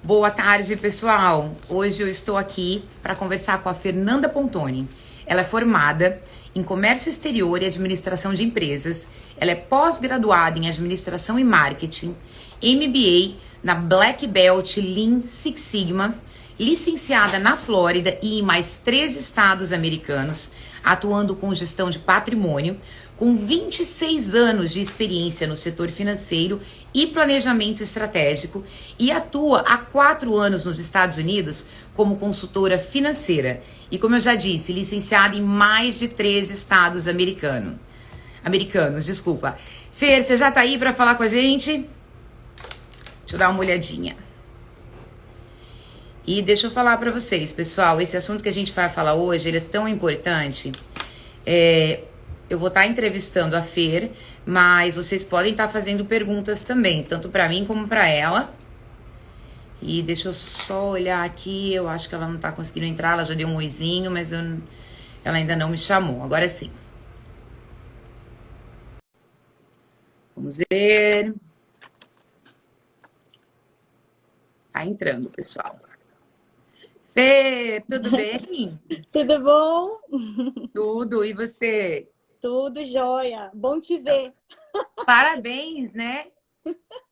Boa tarde, pessoal. Hoje eu estou aqui para conversar com a Fernanda Pontoni. Ela é formada em Comércio Exterior e Administração de Empresas. Ela é pós-graduada em Administração e Marketing, MBA na Black Belt Lean Six Sigma, licenciada na Flórida e em mais 3 estados americanos, atuando com gestão de patrimônio, com 26 anos de experiência no setor financeiro e planejamento estratégico, e atua há 4 anos nos Estados Unidos como consultora financeira. E como eu já disse, licenciada em mais de 3 estados americanos, desculpa. Fer, você já tá aí para falar com a gente? Deixa eu dar uma olhadinha. E deixa eu falar para vocês, pessoal, esse assunto que a gente vai falar hoje, ele é tão importante. Eu vou estar entrevistando a Fer, mas vocês podem estar fazendo perguntas também, tanto para mim como para ela. E deixa eu só olhar aqui, eu acho que ela não está conseguindo entrar, ela já deu um oizinho, mas ela ainda não me chamou. Agora sim. Vamos ver. Tá entrando, pessoal. Fer, tudo bem? Tudo bom? Tudo, e você? Tudo jóia. Bom te ver. Parabéns, né?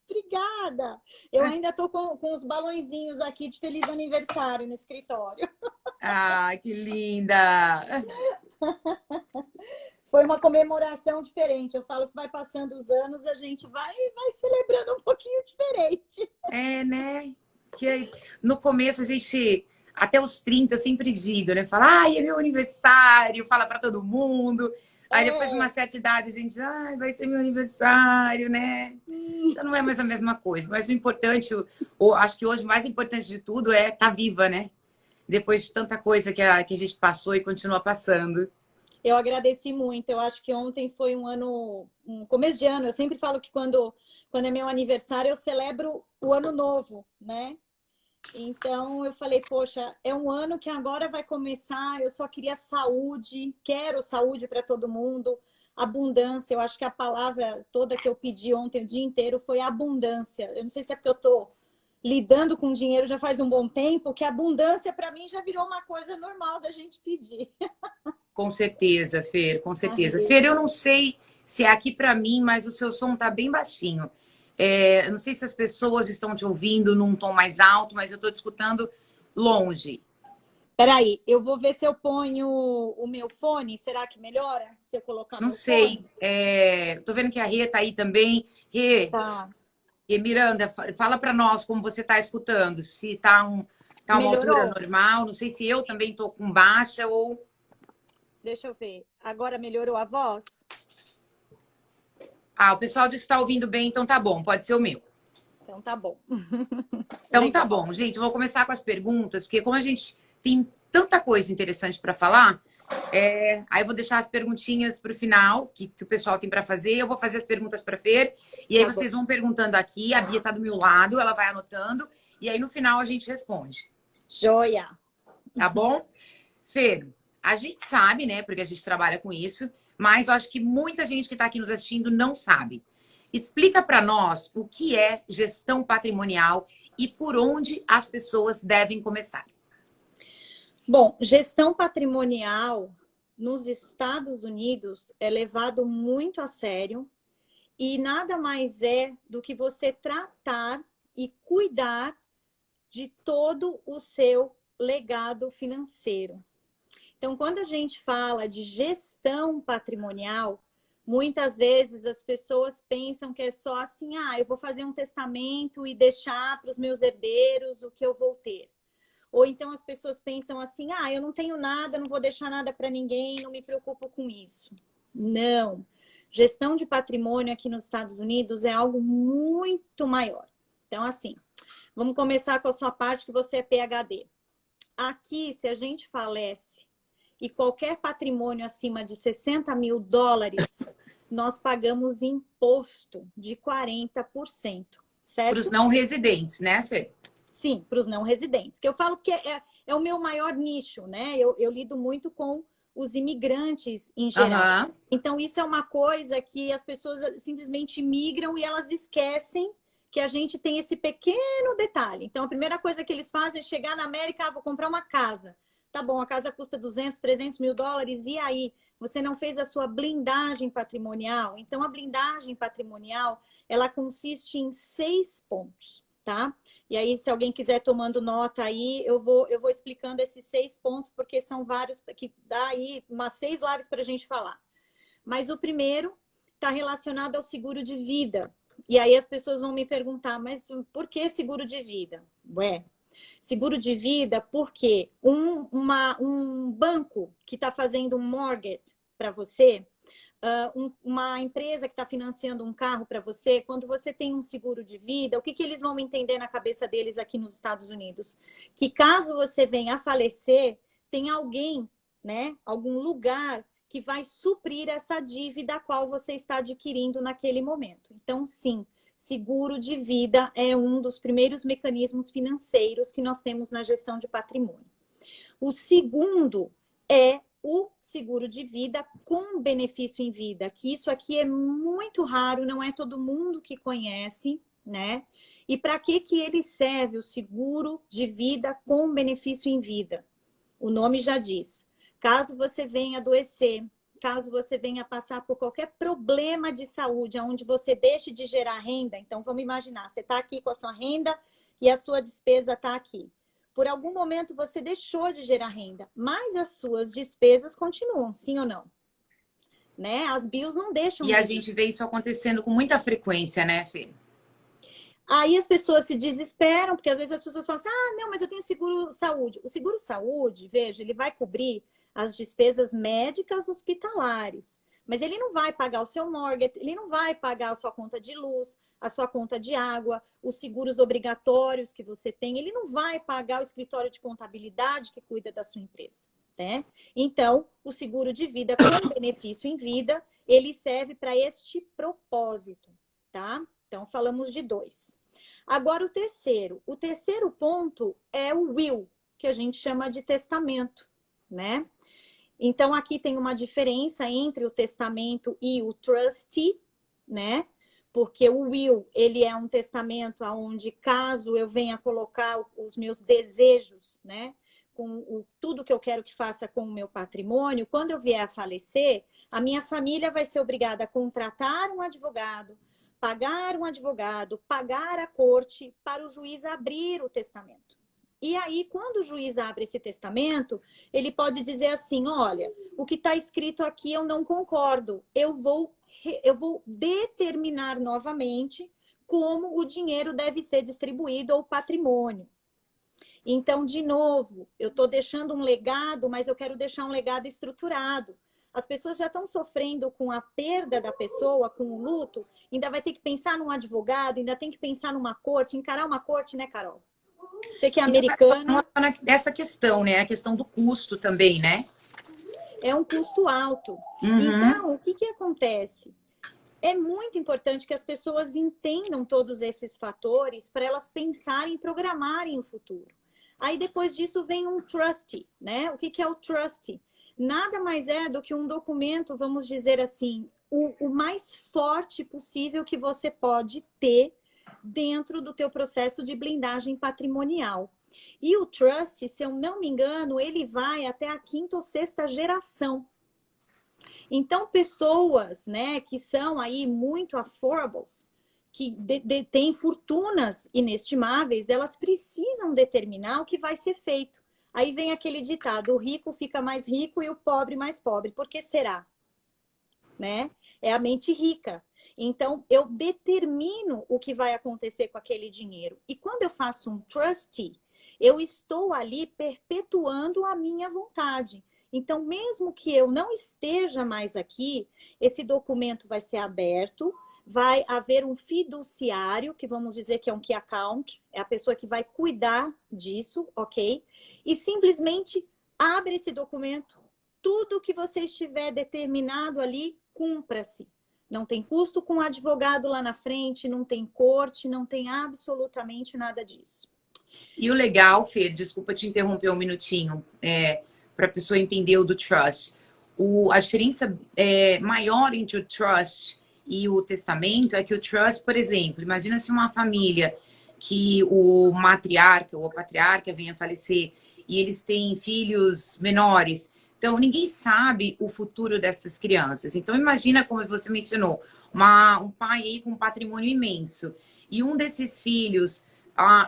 Obrigada. Eu ainda tô com os balõezinhos aqui de feliz aniversário no escritório. Ah, que linda! Foi uma comemoração diferente. Eu falo que vai passando os anos, a gente vai celebrando um pouquinho diferente. É, né? Que no começo a gente, até os 30, eu sempre digo, né? Fala, ai, é meu aniversário, fala pra todo mundo. Aí depois de uma certa idade a gente, ai, vai ser meu aniversário, né? Então não é mais a mesma coisa. Mas o importante, acho que hoje o mais importante de tudo é estar viva, né? Depois de tanta coisa que a gente passou e continua passando. Eu agradeci muito. Eu acho que ontem foi um começo de ano. Eu sempre falo que quando é meu aniversário, eu celebro o ano novo, né? Então eu falei, poxa, é um ano que agora vai começar, eu só queria saúde, quero saúde para todo mundo, abundância. Eu acho que a palavra toda que eu pedi ontem o dia inteiro foi abundância. Eu não sei se é porque eu estou lidando com dinheiro já faz um bom tempo, que abundância para mim já virou uma coisa normal da gente pedir. Com certeza, Fer, com certeza. Fer, eu não sei se é aqui para mim, mas o seu som tá bem baixinho. Eu não sei se as pessoas estão te ouvindo num tom mais alto, mas eu estou te escutando longe. Peraí, eu vou ver se eu ponho o meu fone. Será que melhora se eu colocar Não meu sei. fone? Tô vendo que a Rê tá aí também. Rê, Tá. e Miranda, fala para nós como você está escutando. Se tá uma altura Melhorou? normal. Não sei se eu também estou com baixa ou... Deixa eu ver. Agora melhorou a voz? Ah, o pessoal disse que está ouvindo bem, então tá bom. Pode ser o meu. Então tá bom. Então tá Legal. bom, gente. Eu vou começar com as perguntas, porque como a gente tem tanta coisa interessante para falar, aí eu vou deixar as perguntinhas para o final, que o pessoal tem para fazer. Eu vou fazer as perguntas para Fer, e aí Tá bom. vocês vão perguntando aqui. A Bia tá do meu lado, ela vai anotando, e aí no final a gente responde. Joia. Tá bom? Fer, a gente sabe, né, porque a gente trabalha com isso, mas eu acho que muita gente que está aqui nos assistindo não sabe. Explica para nós o que é gestão patrimonial e por onde as pessoas devem começar. Bom, gestão patrimonial nos Estados Unidos é levado muito a sério e nada mais é do que você tratar e cuidar de todo o seu legado financeiro. Então, quando a gente fala de gestão patrimonial, muitas vezes as pessoas pensam que é só assim, eu vou fazer um testamento e deixar para os meus herdeiros o que eu vou ter. Ou então as pessoas pensam assim, eu não tenho nada, não vou deixar nada para ninguém, não me preocupo com isso. Não. Gestão de patrimônio aqui nos Estados Unidos é algo muito maior. Então, assim, vamos começar com a sua parte que você é PhD. Aqui, se a gente falece e qualquer patrimônio acima de $60 mil, nós pagamos imposto de 40%, certo? Para os não residentes, né, Fê? Sim, para os não residentes. Que eu falo que é o meu maior nicho, né? Eu lido muito com os imigrantes em geral. Uhum. Então, isso é uma coisa que as pessoas simplesmente migram e elas esquecem que a gente tem esse pequeno detalhe. Então, a primeira coisa que eles fazem é chegar na América, vou comprar uma casa. Tá bom, a casa custa 200, 300 mil dólares, e aí? Você não fez a sua blindagem patrimonial? Então, a blindagem patrimonial, ela consiste em 6 pontos, tá? E aí, se alguém quiser tomando nota aí, eu vou explicando esses 6 pontos, porque são vários, que dá aí umas 6 lives para a gente falar. Mas o primeiro está relacionado ao seguro de vida. E aí as pessoas vão me perguntar, mas por que seguro de vida? Ué, seguro de vida porque um banco que está fazendo um mortgage para você, uma empresa que está financiando um carro para você, quando você tem um seguro de vida, o que eles vão entender na cabeça deles aqui nos Estados Unidos? Que caso você venha a falecer, tem alguém, né, algum lugar que vai suprir essa dívida a qual você está adquirindo naquele momento. Então, sim, seguro de vida é um dos primeiros mecanismos financeiros que nós temos na gestão de patrimônio. O segundo é o seguro de vida com benefício em vida, que isso aqui é muito raro, não é todo mundo que conhece, né? E para que ele serve, o seguro de vida com benefício em vida? O nome já diz. Caso você venha adoecer, caso você venha passar por qualquer problema de saúde, onde você deixe de gerar renda, então vamos imaginar, você está aqui com a sua renda e a sua despesa está aqui. Por algum momento você deixou de gerar renda, mas as suas despesas continuam, sim ou não? Né? As bills não deixam E a gente vê isso acontecendo com muita frequência, né, Fê? Aí as pessoas se desesperam, porque às vezes as pessoas falam assim, ah, não, mas eu tenho seguro saúde. O seguro saúde, veja, ele vai cobrir as despesas médicas hospitalares. Mas ele não vai pagar o seu mortgage, ele não vai pagar a sua conta de luz, a sua conta de água, os seguros obrigatórios que você tem, ele não vai pagar o escritório de contabilidade que cuida da sua empresa, né? Então, o seguro de vida com benefício em vida, ele serve para este propósito, tá? Então, falamos de 2. Agora, o terceiro ponto é o will, que a gente chama de testamento, né? Então, aqui tem uma diferença entre o testamento e o trustee, né? Porque o will, ele é um testamento onde, caso eu venha colocar os meus desejos, né? Com tudo que eu quero que faça com o meu patrimônio, quando eu vier a falecer, a minha família vai ser obrigada a contratar um advogado, pagar um advogado, pagar a corte para o juiz abrir o testamento. E aí, quando o juiz abre esse testamento, ele pode dizer assim, olha, o que está escrito aqui eu não concordo. Eu vou determinar novamente como o dinheiro deve ser distribuído ou patrimônio. Então, de novo, eu estou deixando um legado, mas eu quero deixar um legado estruturado. As pessoas já estão sofrendo com a perda da pessoa, com o luto, ainda vai ter que pensar num advogado, ainda tem que pensar numa corte, encarar uma corte, né, Carol? Você que é americana. Dessa questão, né? A questão do custo também, né? É um custo alto. Uhum. Então, o que acontece? É muito importante que as pessoas entendam todos esses fatores para elas pensarem e programarem o futuro. Aí, depois disso, vem um trustee, né? O que é o trustee? Nada mais é do que um documento, vamos dizer assim, o mais forte possível que você pode ter dentro do teu processo de blindagem patrimonial. E o trust, se eu não me engano, ele vai até a 5ª ou 6ª geração. Então, pessoas, né, que são aí muito affordables, que têm fortunas inestimáveis, elas precisam determinar o que vai ser feito. Aí vem aquele ditado, o rico fica mais rico e o pobre mais pobre. Por que será? Né? É a mente rica. Então, eu determino o que vai acontecer com aquele dinheiro. E quando eu faço um trustee, eu estou ali perpetuando a minha vontade. Então, mesmo que eu não esteja mais aqui, esse documento vai ser aberto, vai haver um fiduciário, que vamos dizer que é um key account, é a pessoa que vai cuidar disso, ok? E simplesmente abre esse documento, tudo que você estiver determinado ali, cumpra-se. Não tem custo com advogado lá na frente, não tem corte, não tem absolutamente nada disso. E o legal, Fê, desculpa te interromper um minutinho, para a pessoa entender o do trust. A diferença maior entre o trust e o testamento é que o trust, por exemplo, imagina se uma família que o matriarca ou a patriarca venha a falecer e eles têm filhos menores. Então, ninguém sabe o futuro dessas crianças. Então, imagina, como você mencionou, um pai aí com um patrimônio imenso. E um desses filhos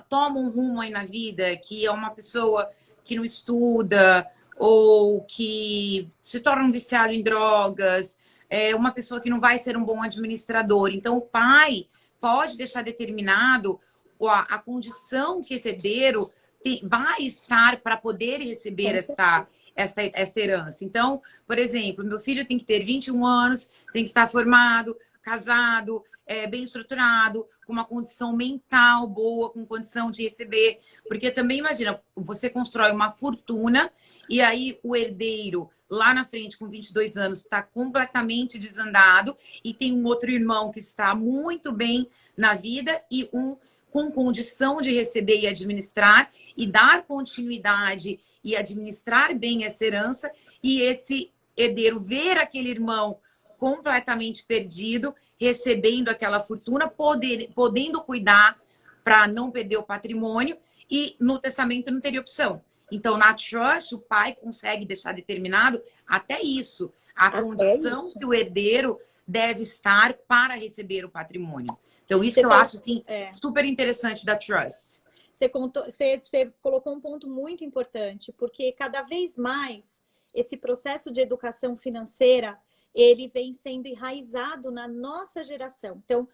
toma um rumo aí na vida que é uma pessoa que não estuda ou que se torna um viciado em drogas, é uma pessoa que não vai ser um bom administrador. Então, o pai pode deixar determinado a condição que esse herdeiro vai estar para poder receber esta herança. Então, por exemplo, meu filho tem que ter 21 anos, tem que estar formado, casado, bem estruturado, com uma condição mental boa, com condição de receber. Porque também, imagina, você constrói uma fortuna e aí o herdeiro, lá na frente, com 22 anos, está completamente desandado e tem um outro irmão que está muito bem na vida e com condição de receber e administrar e dar continuidade e administrar bem essa herança, e esse herdeiro ver aquele irmão completamente perdido, recebendo aquela fortuna, podendo cuidar para não perder o patrimônio, e no testamento não teria opção. Então, na trust, o pai consegue deixar determinado até isso, a condição que o herdeiro deve estar para receber o patrimônio. Então, isso que eu acho assim, super interessante da trust. Você colocou um ponto muito importante, porque cada vez mais esse processo de educação financeira, ele vem sendo enraizado na nossa geração. Então,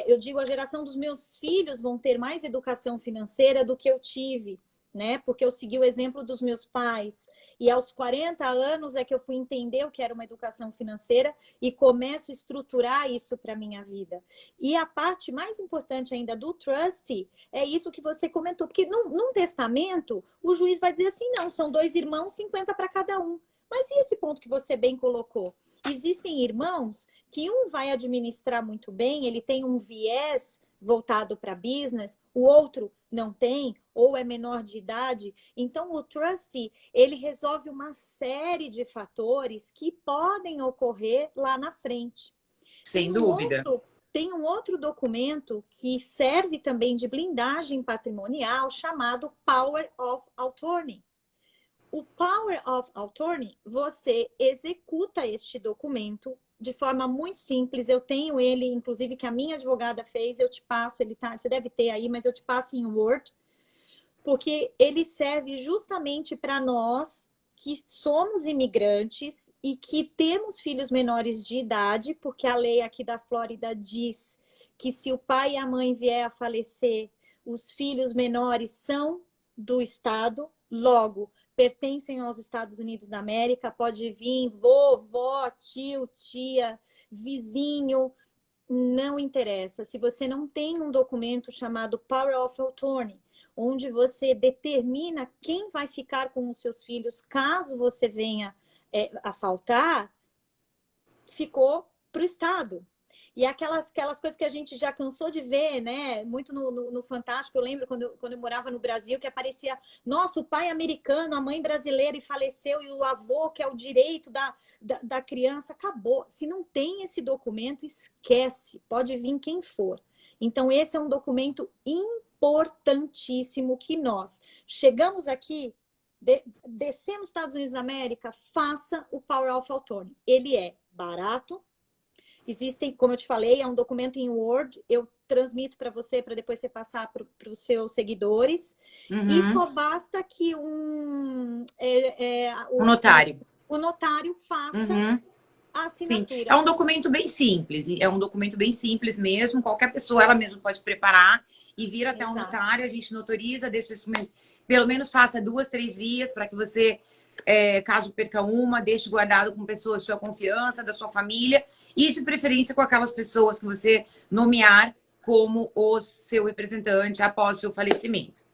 eu digo, a geração dos meus filhos vão ter mais educação financeira do que eu tive, né? Porque eu segui o exemplo dos meus pais. E aos 40 anos é que eu fui entender o que era uma educação financeira e começo a estruturar isso para a minha vida. E a parte mais importante ainda do trust é isso que você comentou. Porque num testamento, o juiz vai dizer assim, não, são 2 irmãos, 50 para cada um. Mas e esse ponto que você bem colocou? Existem irmãos que um vai administrar muito bem, ele tem um viés voltado para business, o outro não tem, ou é menor de idade. Então, o trustee, ele resolve uma série de fatores que podem ocorrer lá na frente. Sem dúvida. Tem um outro documento que serve também de blindagem patrimonial, chamado Power of Attorney. O Power of Attorney, você executa este documento de forma muito simples. Eu tenho ele, inclusive, que a minha advogada fez. Eu te passo, você deve ter aí, mas eu te passo em Word. Porque ele serve justamente para nós que somos imigrantes e que temos filhos menores de idade, porque a lei aqui da Flórida diz que se o pai e a mãe vier a falecer, os filhos menores são do Estado, logo pertencem aos Estados Unidos da América, pode vir vovó, tio, tia, vizinho, não interessa. Se você não tem um documento chamado Power of Attorney, onde você determina quem vai ficar com os seus filhos caso você venha a faltar, ficou para o Estado. E aquelas coisas que a gente já cansou de ver, né? Muito no Fantástico. Eu lembro quando eu morava no Brasil, que aparecia, nossa, o pai americano, a mãe brasileira e faleceu, e o avô, que é o direito da criança, acabou. Se não tem esse documento, esquece. Pode vir quem for. Então, esse é um documento importantíssimo que nós chegamos aqui, descemos nos Estados Unidos da América, faça o Power of Attorney. Ele é barato. Existem, como eu te falei, é um documento em Word, eu transmito para você, para depois você passar para os seus seguidores. E só basta que o notário. O notário faça a assinatura. Sim. É um documento bem simples, mesmo. Qualquer pessoa, ela mesma pode preparar e vir até um notário, a gente notoriza, deixa isso, pelo menos faça 2, 3 vias para que você, caso perca uma, deixe guardado com pessoas de sua confiança, da sua família, e de preferência com aquelas pessoas que você nomear como o seu representante após o seu falecimento.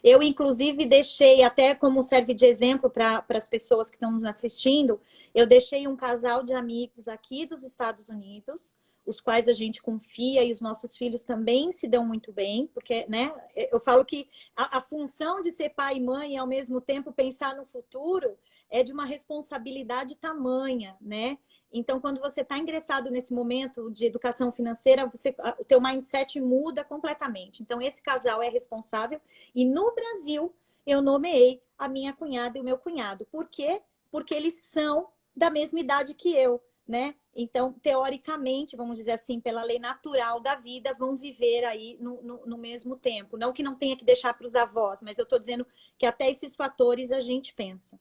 Eu, inclusive, deixei, até como serve de exemplo para as pessoas que estão nos assistindo, eu deixei um casal de amigos aqui dos Estados Unidos. os quais a gente confia e os nossos filhos também se dão muito bem, porque, né, eu falo que a função de ser pai e mãe e ao mesmo tempo pensar no futuro é de uma responsabilidade tamanha, né? Então, quando você está ingressado nesse momento de educação financeira, o teu mindset muda completamente. Então, esse casal é responsável e no Brasil eu nomeei a minha cunhada e o meu cunhado. Por quê? Porque eles são da mesma idade que eu, né? Então, teoricamente, vamos dizer assim, pela lei natural da vida, vão viver aí no mesmo tempo. Não que não tenha que deixar para os avós, mas eu estou dizendo que até esses fatores a gente pensa.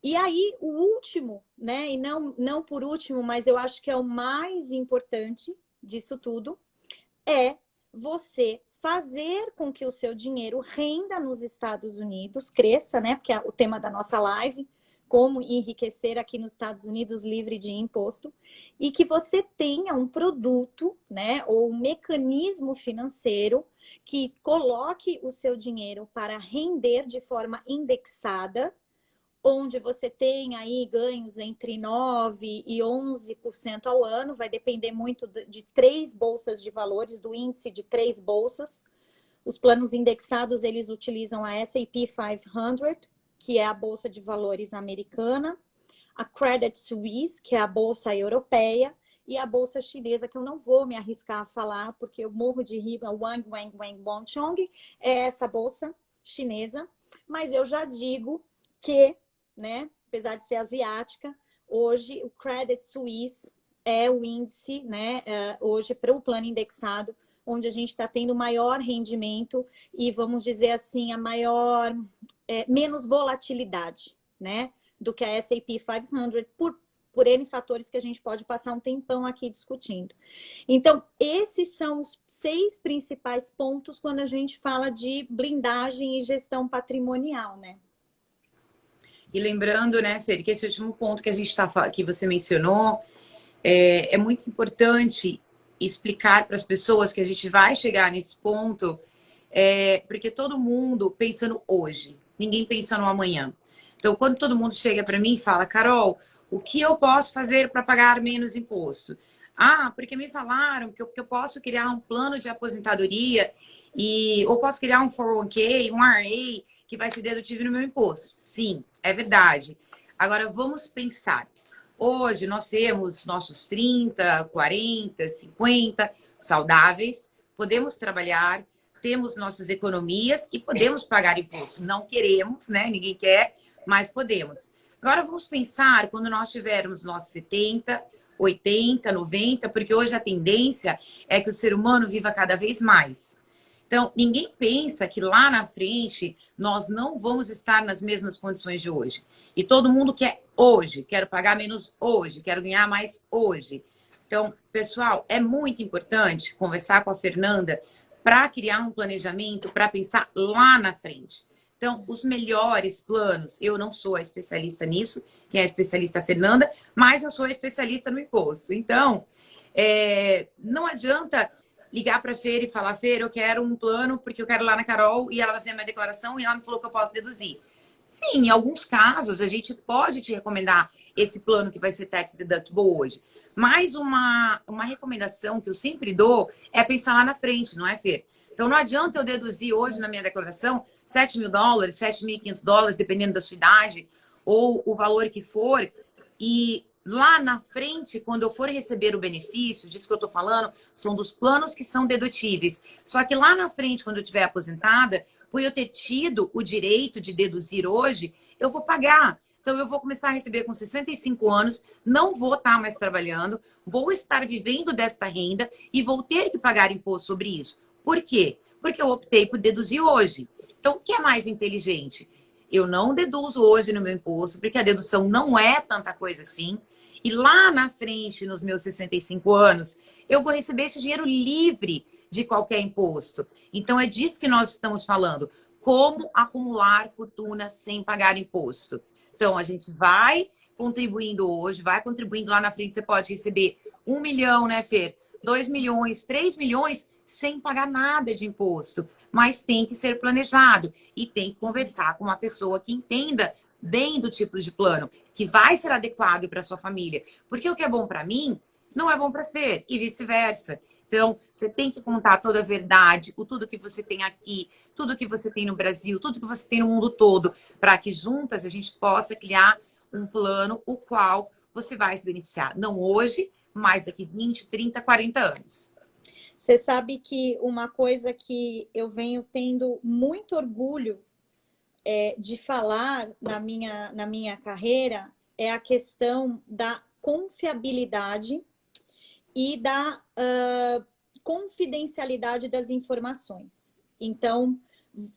E aí, o último, né? E não por último, mas eu acho que é o mais importante disso tudo, é você fazer com que o seu dinheiro renda nos Estados Unidos, cresça, né? Porque é o tema da nossa live, como enriquecer aqui nos Estados Unidos livre de imposto, e que você tenha um produto, né, ou um mecanismo financeiro que coloque o seu dinheiro para render de forma indexada, onde você tem aí ganhos entre 9% e 11% ao ano, vai depender muito de 3 bolsas de valores, do índice de 3 bolsas. Os planos indexados, eles utilizam a S&P 500, que é a bolsa de valores americana, a Credit Suisse, que é a bolsa europeia, e a bolsa chinesa, que eu não vou me arriscar a falar, porque eu morro de rir, a Wang Wang Wang Wangchong, é essa bolsa chinesa, mas eu já digo que, né, apesar de ser asiática, hoje o Credit Suisse é o índice, né, hoje para o plano indexado, onde a gente está tendo maior rendimento e, vamos dizer assim, a maior, menos volatilidade, né, do que a S&P 500 por N fatores que a gente pode passar um tempão aqui discutindo. Então, esses são os 6 principais pontos quando a gente fala de blindagem e gestão patrimonial, né? E lembrando, né, Fer, que esse último ponto que a gente que você mencionou, é muito importante explicar para as pessoas que a gente vai chegar nesse ponto, porque todo mundo pensando hoje, ninguém pensa no amanhã. Então, quando todo mundo chega para mim e fala, Carol, o que eu posso fazer para pagar menos imposto? Ah, porque me falaram que eu posso criar um plano de aposentadoria ou posso criar um 401k, um RA, que vai ser dedutível no meu imposto. Sim, é verdade. Agora, vamos pensar. Hoje, nós temos nossos 30, 40, 50 saudáveis, podemos trabalhar, temos nossas economias e podemos pagar imposto. Não queremos, né? Ninguém quer, mas podemos. Agora, vamos pensar quando nós tivermos nossos 70, 80, 90, porque hoje a tendência é que o ser humano viva cada vez mais. Então, ninguém pensa que lá na frente nós não vamos estar nas mesmas condições de hoje. E todo mundo quer hoje, quero pagar menos hoje, quero ganhar mais hoje. Então, pessoal, é muito importante conversar com a Fernanda para criar um planejamento, para pensar lá na frente. Então, os melhores planos, eu não sou a especialista nisso, quem é a especialista é a Fernanda, mas eu sou a especialista no imposto. Então, não adianta ligar para a Fer e falar, Fer, eu quero um plano porque eu quero ir lá na Carol e ela vai fazer a minha declaração e ela me falou que eu posso deduzir. Sim, em alguns casos a gente pode te recomendar esse plano que vai ser tax deductible hoje. Mas uma recomendação que eu sempre dou é pensar lá na frente, não é, Fer? Então não adianta eu deduzir hoje na minha declaração $7.000, $7.500, dependendo da sua idade, ou o valor que for, e lá na frente, quando eu for receber o benefício, disso que eu estou falando, são dos planos que são dedutíveis. Só que lá na frente, quando eu estiver aposentada, por eu ter tido o direito de deduzir hoje, eu vou pagar. Então, eu vou começar a receber com 65 anos, não vou estar mais trabalhando, vou estar vivendo desta renda e vou ter que pagar imposto sobre isso. Por quê? Porque eu optei por deduzir hoje. Então, o que é mais inteligente? Eu não deduzo hoje no meu imposto, porque a dedução não é tanta coisa assim. E lá na frente, nos meus 65 anos, eu vou receber esse dinheiro livre de qualquer imposto. Então, é disso que nós estamos falando. Como acumular fortuna sem pagar imposto. Então, a gente vai contribuindo hoje, vai contribuindo lá na frente. Você pode receber 1 milhão, né, Fer? 2 milhões, 3 milhões, sem pagar nada de imposto. Mas tem que ser planejado e tem que conversar com uma pessoa que entenda bem do tipo de plano, que vai ser adequado para sua família. Porque o que é bom para mim, não é bom para a Fer, e vice-versa. Então, você tem que contar toda a verdade, o tudo que você tem aqui, tudo que você tem no Brasil, tudo que você tem no mundo todo, para que juntas a gente possa criar um plano o qual você vai se beneficiar. Não hoje, mas daqui 20, 30, 40 anos. Você sabe que uma coisa que eu venho tendo muito orgulho de falar na minha carreira é a questão da confiabilidade e da confidencialidade das informações. Então,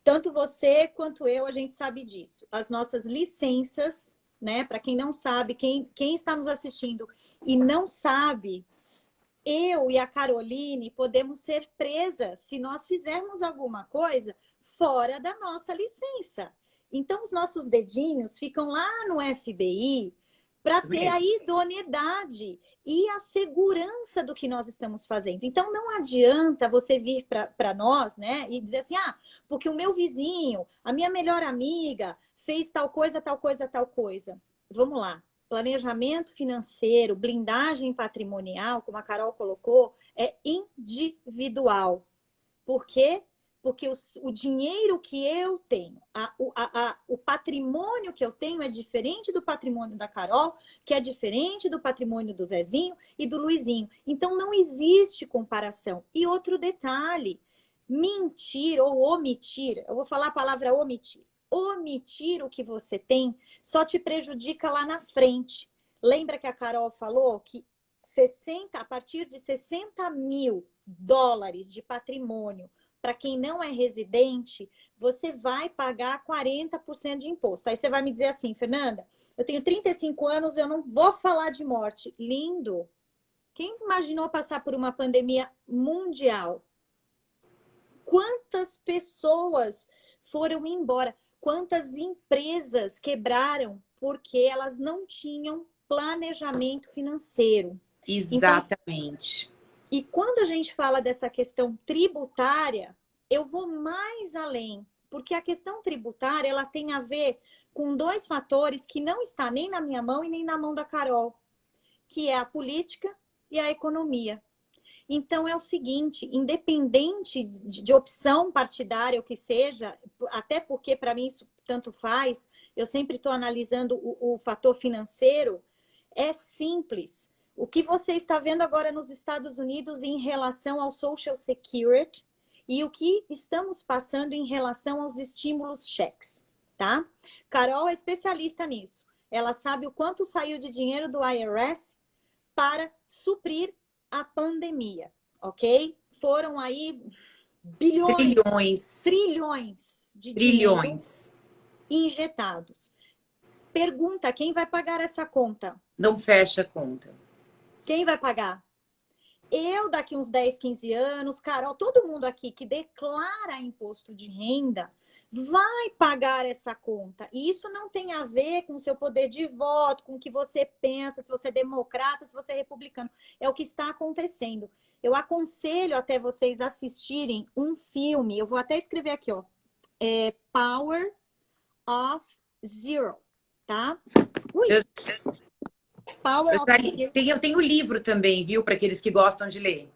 tanto você quanto eu, a gente sabe disso. As nossas licenças, né? Para quem não sabe, quem está nos assistindo e não sabe, eu e a Caroline podemos ser presas se nós fizermos alguma coisa fora da nossa licença. Então, os nossos dedinhos ficam lá no FBI para ter a idoneidade e a segurança do que nós estamos fazendo. Então, não adianta você vir para nós, né, e dizer assim, porque o meu vizinho, a minha melhor amiga fez tal coisa, tal coisa, tal coisa. Vamos lá. Planejamento financeiro, blindagem patrimonial, como a Carol colocou, é individual. Por quê? Porque o dinheiro que eu tenho, o patrimônio que eu tenho é diferente do patrimônio da Carol, que é diferente do patrimônio do Zezinho e do Luizinho. Então, não existe comparação. E outro detalhe, mentir ou omitir, eu vou falar a palavra omitir. Omitir o que você tem só te prejudica lá na frente. Lembra que a Carol falou que a partir de 60 mil dólares de patrimônio, para quem não é residente, você vai pagar 40% de imposto. Aí você vai me dizer assim, Fernanda, eu tenho 35 anos, eu não vou falar de morte. Lindo! Quem imaginou passar por uma pandemia mundial? Quantas pessoas foram embora? Quantas empresas quebraram porque elas não tinham planejamento financeiro? Exatamente. Então, e quando a gente fala dessa questão tributária, eu vou mais além, porque a questão tributária ela tem a ver com dois fatores que não está nem na minha mão e nem na mão da Carol, que é a política e a economia. Então é o seguinte, independente de opção partidária ou que seja, até porque para mim isso tanto faz, eu sempre estou analisando o fator financeiro, é simples. O que você está vendo agora nos Estados Unidos em relação ao Social Security e o que estamos passando em relação aos estímulos cheques, tá? Carol é especialista nisso. Ela sabe o quanto saiu de dinheiro do IRS para suprir a pandemia, ok? Foram aí trilhões de dinheiro injetados. Pergunta, quem vai pagar essa conta? Não fecha a conta. Quem vai pagar? Eu, daqui uns 10, 15 anos, Carol, todo mundo aqui que declara imposto de renda vai pagar essa conta. E isso não tem a ver com o seu poder de voto, com o que você pensa, se você é democrata, se você é republicano. É o que está acontecendo. Eu aconselho até vocês assistirem um filme, eu vou até escrever aqui, ó. Power of Zero, tá? Ui! Eu tenho o livro também, viu? Para aqueles que gostam de ler.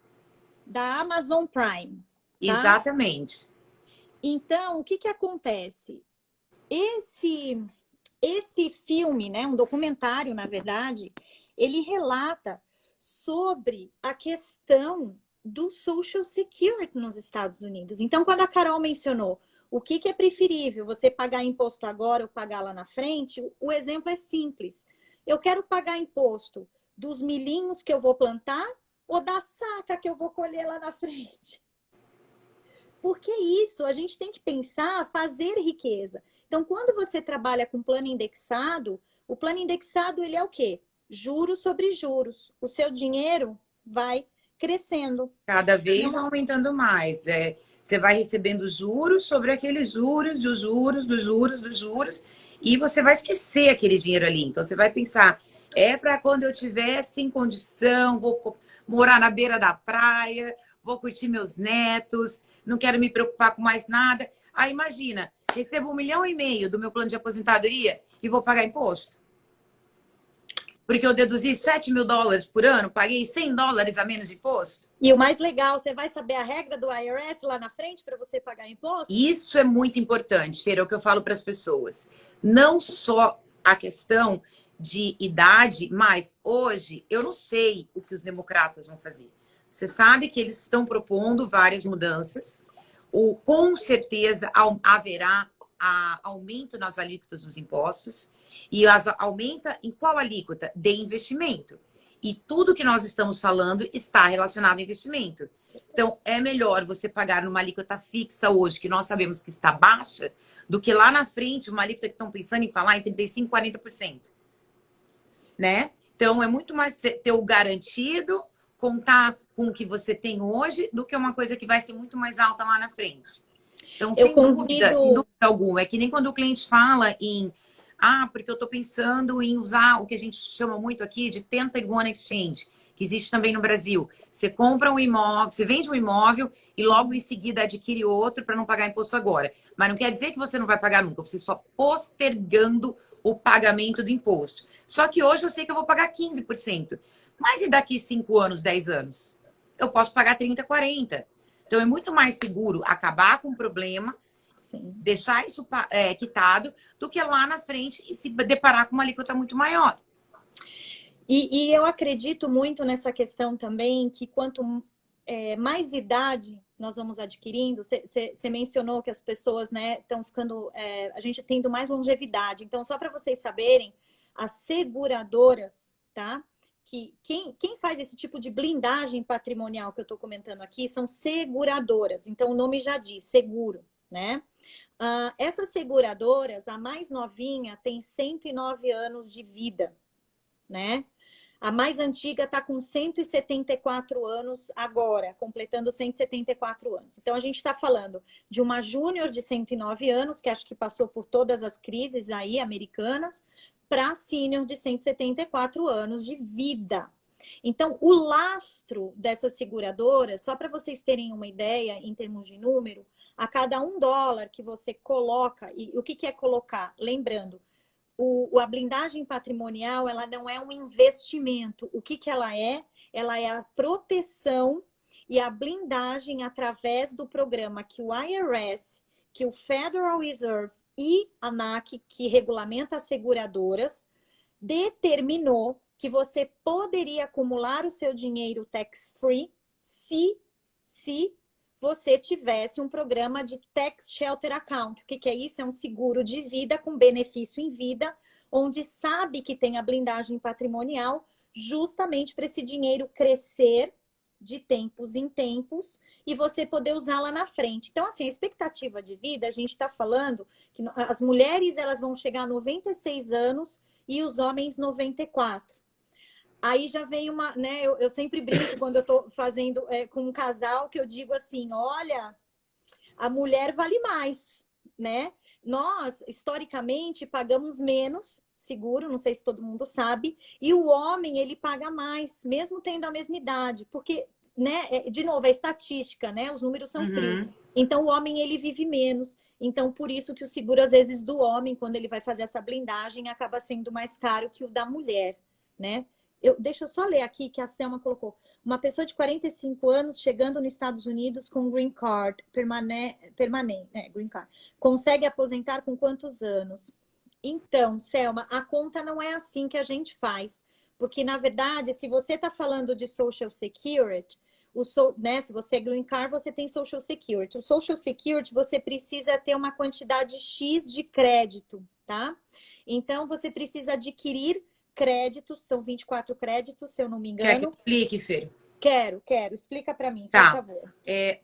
Da Amazon Prime. Tá? Exatamente. Então, o que acontece? Esse filme, né, um documentário, na verdade, ele relata sobre a questão do Social Security nos Estados Unidos. Então, quando a Carol mencionou o que é preferível, você pagar imposto agora ou pagar lá na frente, o exemplo é simples. Eu quero pagar imposto dos milhinhos que eu vou plantar ou da saca que eu vou colher lá na frente? Porque isso, a gente tem que pensar, fazer riqueza. Então, quando você trabalha com plano indexado, o plano indexado, ele é o quê? Juros sobre juros. O seu dinheiro vai crescendo. Cada vez aumentando mais. Você vai recebendo juros sobre aqueles juros, dos juros, dos juros, dos juros, e você vai esquecer aquele dinheiro ali. Então, você vai pensar, para quando eu tiver sem condição, vou morar na beira da praia, vou curtir meus netos, não quero me preocupar com mais nada. Aí, imagina, recebo 1,5 milhão do meu plano de aposentadoria e vou pagar imposto. porque eu deduzi $7.000 por ano, paguei $100 a menos de imposto. E o mais legal, você vai saber a regra do IRS lá na frente para você pagar imposto? Isso é muito importante, Fer, é o que eu falo para as pessoas. Não só a questão de idade, mas hoje eu não sei o que os democratas vão fazer. Você sabe que eles estão propondo várias mudanças. Com certeza haverá aumento nas alíquotas dos impostos. E aumenta em qual alíquota? De investimento. E tudo que nós estamos falando está relacionado a investimento. Então, é melhor você pagar numa alíquota fixa hoje, que nós sabemos que está baixa, do que lá na frente, uma alíquota que estão pensando em falar em 35%, 40%. Né? Então, é muito mais ter o garantido, contar com o que você tem hoje, do que uma coisa que vai ser muito mais alta lá na frente. Então, sem dúvida alguma. É que nem quando o cliente fala em porque eu estou pensando em usar o que a gente chama muito aqui de 1031 exchange, que existe também no Brasil. Você compra um imóvel, você vende um imóvel e logo em seguida adquire outro para não pagar imposto agora. Mas não quer dizer que você não vai pagar nunca, você só postergando o pagamento do imposto. Só que hoje eu sei que eu vou pagar 15%. Mas e daqui 5 anos, 10 anos? Eu posso pagar 30%, 40%. Então é muito mais seguro acabar com o problema, sim, deixar isso quitado, do que lá na frente e se deparar com uma alíquota muito maior. E eu acredito muito nessa questão também, que quanto mais idade nós vamos adquirindo, você mencionou que as pessoas, né, estão ficando, a gente tendo mais longevidade. Então, só para vocês saberem, as seguradoras, tá? Que quem faz esse tipo de blindagem patrimonial que eu estou comentando aqui são seguradoras. Então, o nome já diz, seguro, né? Essas seguradoras, a mais novinha tem 109 anos de vida, né? A mais antiga está com 174 anos agora, completando 174 anos. Então, a gente está falando de uma júnior de 109 anos, que acho que passou por todas as crises aí americanas, para sênior de 174 anos de vida. Então, o lastro dessas seguradoras, só para vocês terem uma ideia em termos de número, a cada $1 que você coloca, e o que é colocar? Lembrando, a blindagem patrimonial, ela não é um investimento. O que ela é? Ela é a proteção e a blindagem através do programa que o IRS, que o Federal Reserve e a ANAC, que regulamenta as seguradoras, determinou que você poderia acumular o seu dinheiro tax-free se você tivesse um programa de Tax Shelter Account. O que é isso? É um seguro de vida com benefício em vida, onde sabe que tem a blindagem patrimonial justamente para esse dinheiro crescer de tempos em tempos e você poder usar lá na frente. Então, assim, a expectativa de vida, a gente está falando que as mulheres elas vão chegar a 96 anos e os homens 94. Aí já vem uma, né? Eu sempre brinco quando eu estou fazendo com um casal, que eu digo assim, olha, a mulher vale mais, né? Nós, historicamente, pagamos menos seguro, não sei se todo mundo sabe, e o homem, ele paga mais, mesmo tendo a mesma idade, porque, né, de novo, é estatística, né? Os números são frios. Então, o homem, ele vive menos. Então, por isso que o seguro, às vezes, do homem, quando ele vai fazer essa blindagem, acaba sendo mais caro que o da mulher, né? Deixa eu só ler aqui que a Selma colocou. Uma pessoa de 45 anos chegando nos Estados Unidos com green card permanente, green card, consegue aposentar com quantos anos? Então, Selma, a conta não é assim que a gente faz. Porque, na verdade, se você está falando de Social Security, né, se você é green card, você tem Social Security. O Social Security, você precisa ter uma quantidade X de crédito, tá? Então, você precisa adquirir créditos, são 24 créditos, se eu não me engano. Quer que eu explique, Fer? Quero. Explica para mim, tá, por favor.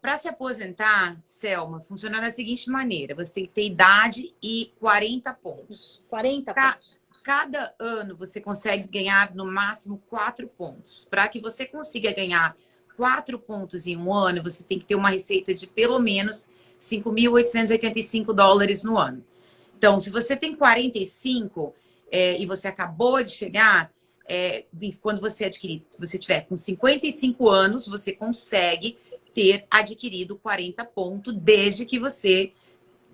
Para se aposentar, Selma, funciona da seguinte maneira. Você tem que ter idade e 40 pontos. 40 pontos. Cada ano você consegue ganhar no máximo 4 pontos. Para que você consiga ganhar 4 pontos em um ano, você tem que ter uma receita de pelo menos $5.885 no ano. Então, se você tem 45 e você acabou de chegar, quando você adquirir, se você tiver com 55 anos, você consegue ter adquirido 40 pontos desde que você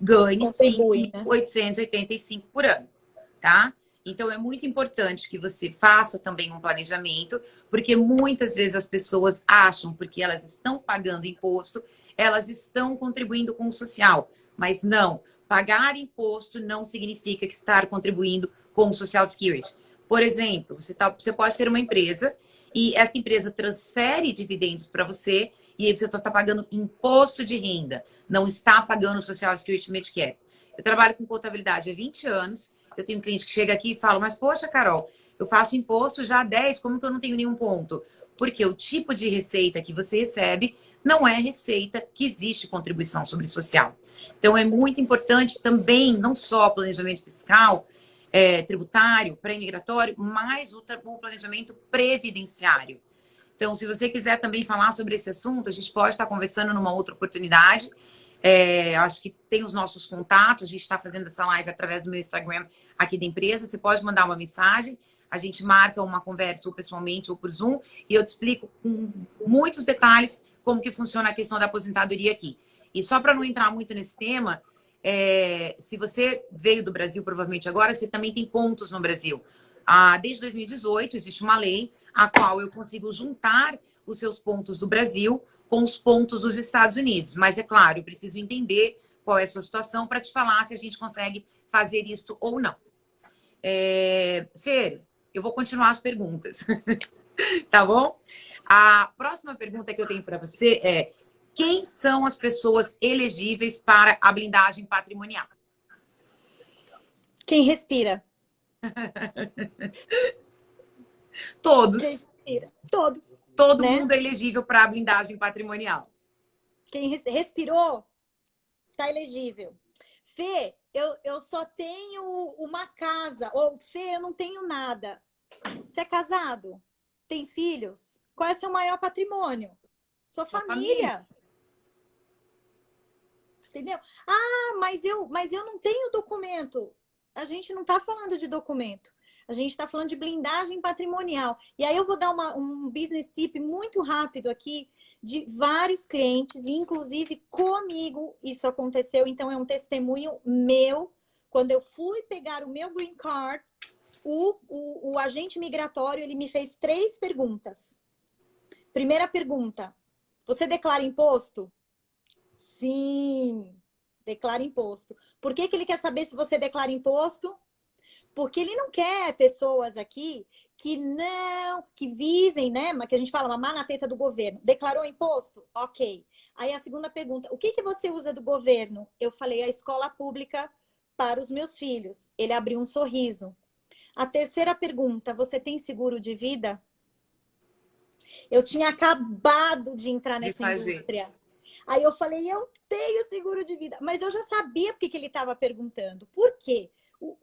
ganhe 5.885 por ano, tá? Então, é muito importante que você faça também um planejamento, porque muitas vezes as pessoas acham, porque elas estão pagando imposto, elas estão contribuindo com o social. Mas não, pagar imposto não significa que estar contribuindo com o Social Security. Por exemplo, você pode ter uma empresa e essa empresa transfere dividendos para você e aí você está pagando imposto de renda, não está pagando o Social Security Medicare. Eu trabalho com contabilidade há 20 anos. Eu tenho um cliente que chega aqui e fala, mas poxa, Carol, eu faço imposto já há 10, como que eu não tenho nenhum ponto? Porque o tipo de receita que você recebe não é receita que existe contribuição sobre social. Então, é muito importante também, não só o planejamento fiscal, tributário, pré-migratório, mas o planejamento previdenciário. Então, se você quiser também falar sobre esse assunto, a gente pode estar conversando numa outra oportunidade. Acho que tem os nossos contatos, a gente está fazendo essa live através do meu Instagram aqui da empresa. Você pode mandar uma mensagem, a gente marca uma conversa ou pessoalmente ou por Zoom e eu te explico com muitos detalhes como que funciona a questão da aposentadoria aqui. E só para não entrar muito nesse tema, se você veio do Brasil, provavelmente agora, você também tem pontos no Brasil. Desde 2018 existe uma lei a qual eu consigo juntar os seus pontos do Brasil com os pontos dos Estados Unidos. Mas, é claro, eu preciso entender qual é a sua situação para te falar se a gente consegue fazer isso ou não. Fer, eu vou continuar as perguntas. Tá bom? A próxima pergunta que eu tenho para você é: quem são as pessoas elegíveis para a blindagem patrimonial? Quem respira. Todos. Quem respira. Todos. Todo né? mundo é elegível para a blindagem patrimonial. Quem respirou, tá elegível. Fê, eu só tenho uma casa. Ou, Fê, eu não tenho nada. Você é casado? Tem filhos? Qual é seu maior patrimônio? Sua família. Entendeu? Mas eu não tenho documento. A gente não está falando de documento. A gente está falando de blindagem patrimonial. E aí eu vou dar um business tip muito rápido aqui de vários clientes, inclusive comigo isso aconteceu. Então é um testemunho meu. Quando eu fui pegar o meu green card, o agente migratório ele me fez 3 perguntas. Primeira pergunta: você declara imposto? Sim, declara imposto. Por que ele quer saber se você declara imposto? Porque ele não quer pessoas aqui que vivem, né? Que a gente fala, mamar na teta do governo. Declarou imposto? Ok. Aí a segunda pergunta: o que você usa do governo? Eu falei, a escola pública para os meus filhos. Ele abriu um sorriso. A terceira pergunta: você tem seguro de vida? Eu tinha acabado de entrar nessa indústria. Aí eu falei, eu tenho seguro de vida. Mas eu já sabia porque que ele estava perguntando. Por quê?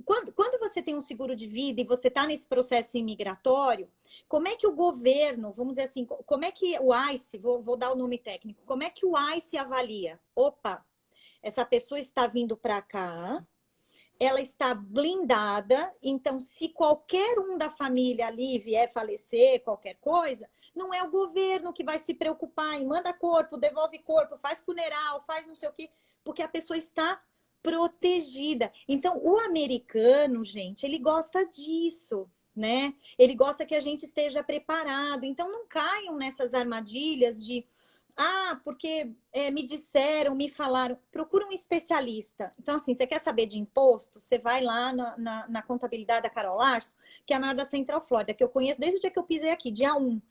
Quando você tem um seguro de vida e você está nesse processo imigratório, como é que o governo, vamos dizer assim, como é que o ICE, vou dar o nome técnico, como é que o ICE avalia? Opa, essa pessoa está vindo para cá, ela está blindada, então se qualquer um da família ali vier falecer, qualquer coisa, não é o governo que vai se preocupar em manda corpo, devolve corpo, faz funeral, faz não sei o quê, porque a pessoa está protegida. Então, o americano, gente, ele gosta disso, né? Ele gosta que a gente esteja preparado. Então, não caiam nessas armadilhas de porque me disseram, me falaram. Procura um especialista. Então, assim, você quer saber de imposto? Você vai lá na contabilidade da Carol Larson, que é a maior da Central Florida, que eu conheço desde o dia que eu pisei aqui, dia 1.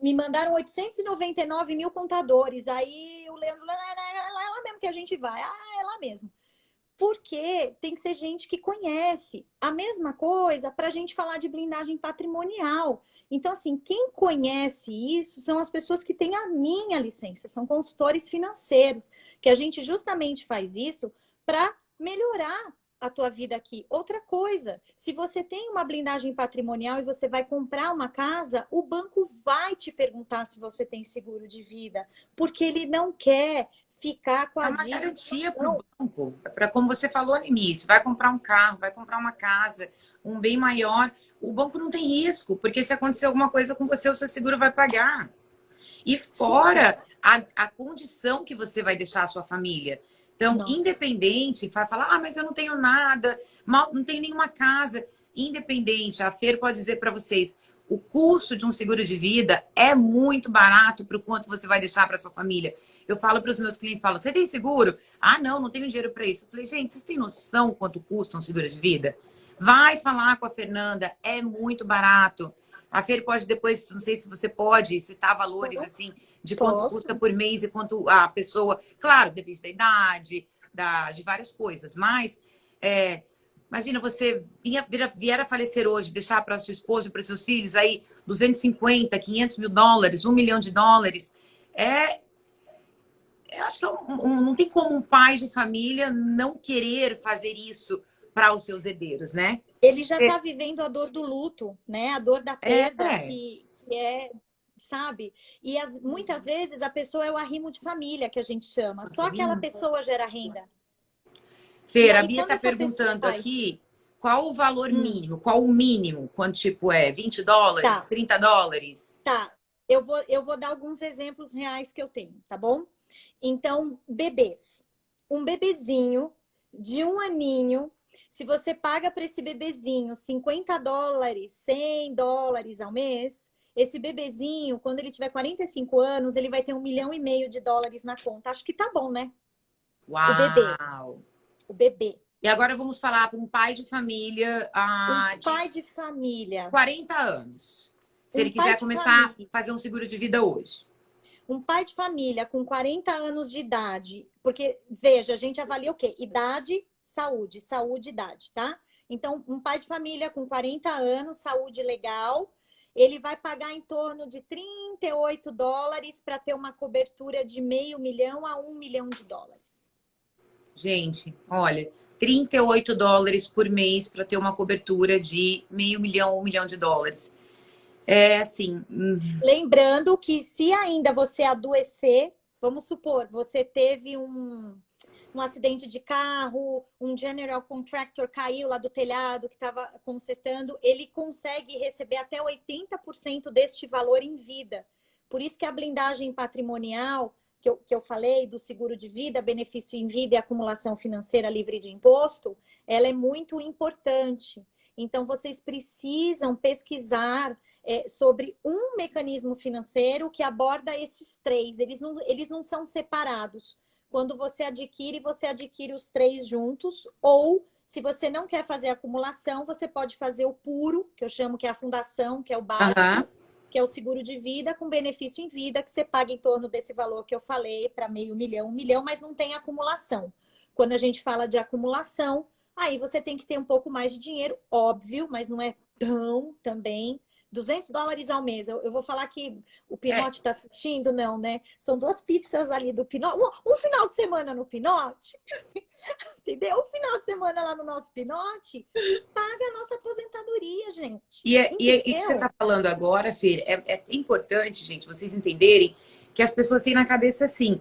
Me mandaram 899 mil contadores. Aí o Leandro, é lá mesmo que a gente vai. É lá mesmo. Porque tem que ser gente que conhece. A mesma coisa para a gente falar de blindagem patrimonial. Então, assim, quem conhece isso são as pessoas que têm a minha licença, são consultores financeiros, que a gente justamente faz isso para melhorar a tua vida aqui. Outra coisa, se você tem uma blindagem patrimonial e você vai comprar uma casa, o banco vai te perguntar se você tem seguro de vida, porque ele não quer ficar com a dívida. É uma garantia para o banco, para como você falou no início, vai comprar um carro, vai comprar uma casa, um bem maior, o banco não tem risco, porque se acontecer alguma coisa com você, o seu seguro vai pagar. E fora a condição que você vai deixar a sua família. Então, independente, vai falar, mas eu não tenho nada, não tenho nenhuma casa. independente, a Fer pode dizer para vocês, o custo de um seguro de vida é muito barato para o quanto você vai deixar para sua família. Eu falo para os meus clientes, falo, você tem seguro? Ah, não, não tenho dinheiro para isso. Eu falei, gente, vocês têm noção quanto custa um seguro de vida? Vai falar com a Fernanda, é muito barato. A Fer pode depois, não sei se você pode citar valores assim, de quanto custa por mês e quanto a pessoa... Claro, depende da idade, de várias coisas, mas... imagina você vier a falecer hoje, deixar para sua esposa e para seus filhos aí 250, 500 mil dólares, 1 milhão de dólares. Eu acho que não tem como um pai de família não querer fazer isso para os seus herdeiros, né? Ele já está vivendo a dor do luto, né? A dor da perda, que é, sabe? E muitas vezes a pessoa é o arrimo de família, que a gente chama. Só aquela pessoa gera renda. Fer, a Bia está perguntando aqui qual o valor mínimo, qual o mínimo, quanto tipo é? 20 dólares, 30 dólares? Tá, eu vou dar alguns exemplos reais que eu tenho, tá bom? Então, bebês. Um bebezinho de 1 aninho, se você paga para esse bebezinho 50 dólares, 100 dólares ao mês, esse bebezinho, quando ele tiver 45 anos, ele vai ter 1,5 milhão de dólares na conta. Acho que tá bom, né? Uau! O bebê. E agora vamos falar para um pai de família. Pai de família. 40 anos. Se ele quiser começar a fazer um seguro de vida hoje. Um pai de família com 40 anos de idade. Porque, veja, a gente avalia o quê? Idade, saúde. Saúde, idade, tá? Então, um pai de família com 40 anos, saúde legal, ele vai pagar em torno de 38 dólares para ter uma cobertura de $500 mil a 1 milhão de dólares. Gente, olha, 38 dólares por mês para ter uma cobertura de $500 mil a 1 milhão de dólares. É assim. Lembrando que se ainda você adoecer, vamos supor, você teve um acidente de carro, um general contractor caiu lá do telhado que estava consertando, ele consegue receber até 80% deste valor em vida. Por isso que a blindagem patrimonial que eu falei, do seguro de vida, benefício em vida e acumulação financeira livre de imposto, ela é muito importante. Então, vocês precisam pesquisar sobre um mecanismo financeiro que aborda esses três. Eles não são separados. Quando você adquire os três juntos, ou se você não quer fazer acumulação, você pode fazer o puro, que eu chamo que é a fundação, que é o básico, que é o seguro de vida com benefício em vida, que você paga em torno desse valor que eu falei, para $500 mil, 1 milhão, mas não tem acumulação. Quando a gente fala de acumulação, aí você tem que ter um pouco mais de dinheiro, óbvio, mas não é tão também. 200 dólares ao mês. Eu vou falar que o Pinote está assistindo, não, né? São 2 pizzas ali do Pinote. Um final de semana no Pinote, entendeu? Um final de semana lá no nosso Pinote, paga a nossa aposentadoria, gente. E o que você está falando agora, Fer, é importante, gente, vocês entenderem que as pessoas têm na cabeça assim,